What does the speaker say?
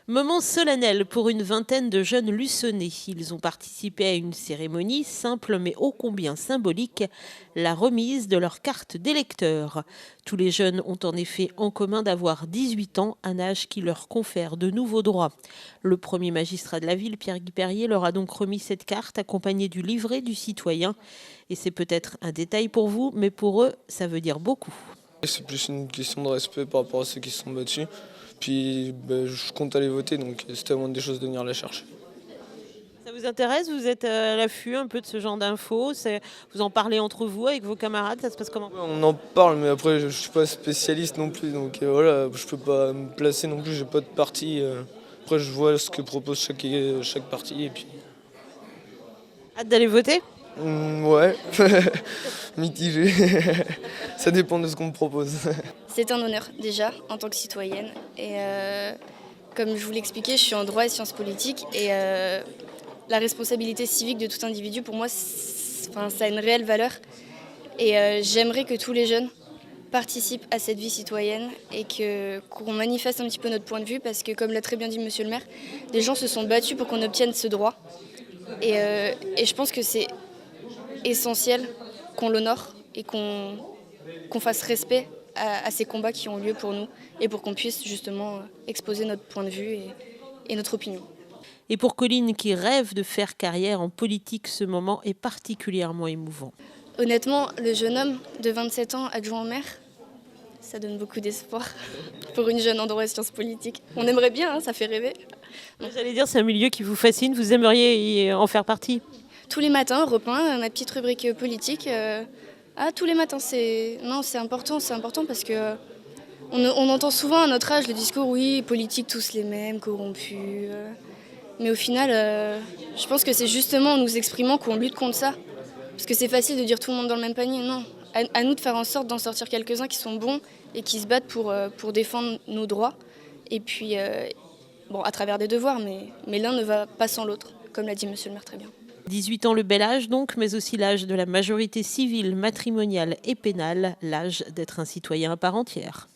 Moment solennel pour une vingtaine de jeunes luçonnais. Ils ont participé à une cérémonie simple mais ô combien symbolique, la remise de leur carte d'électeur. Tous les jeunes ont en effet en commun d'avoir 18 ans, un âge qui leur confère de nouveaux droits. Le premier magistrat de la ville, Pierre-Guy Perrier, leur a donc remis cette carte accompagnée du livret du citoyen. Et c'est peut-être un détail pour vous, mais pour eux, ça veut dire beaucoup. C'est plus une question de respect par rapport à ceux qui se sont battus. Puis je compte aller voter, donc c'était à moi des choses de venir la chercher. Ça vous intéresse? Vous êtes à l'affût un peu de ce genre d'infos? Vous en parlez entre vous, avec vos camarades? Ça se passe comment? Ouais, on en parle, mais après je suis pas spécialiste non plus, donc voilà, je peux pas me placer non plus, j'ai pas de parti. Après je vois ce que propose chaque parti et puis. Hâte d'aller voter? Ouais, mitigé. Ça dépend de ce qu'on me propose. C'est un honneur déjà en tant que citoyenne et comme je vous l'expliquais, je suis en droit et sciences politiques et la responsabilité civique de tout individu pour moi ça a une réelle valeur et j'aimerais que tous les jeunes participent à cette vie citoyenne et qu'on manifeste un petit peu notre point de vue parce que comme l'a très bien dit monsieur le maire, des gens se sont battus pour qu'on obtienne ce droit et je pense que c'est essentiel qu'on l'honore et qu'on fasse respect à ces combats qui ont lieu pour nous et pour qu'on puisse justement exposer notre point de vue et notre opinion. Et pour Colline qui rêve de faire carrière en politique, ce moment est particulièrement émouvant. Honnêtement, le jeune homme de 27 ans adjoint au maire, ça donne beaucoup d'espoir pour une jeune en droit et sciences politiques. On aimerait bien, hein, ça fait rêver. J'allais dire, c'est un milieu qui vous fascine, vous aimeriez en faire partie? Tous les matins, Europe 1, ma petite rubrique politique. Tous les matins, c'est important parce que on entend souvent à notre âge le discours, oui, politique, tous les mêmes, corrompus. Mais au final, je pense que c'est justement en nous exprimant qu'on lutte contre ça. Parce que c'est facile de dire tout le monde dans le même panier. Non, à nous de faire en sorte d'en sortir quelques-uns qui sont bons et qui se battent pour défendre nos droits. Et puis, à travers des devoirs, mais l'un ne va pas sans l'autre, comme l'a dit monsieur le maire très bien. 18 ans, le bel âge donc, mais aussi l'âge de la majorité civile, matrimoniale et pénale, l'âge d'être un citoyen à part entière.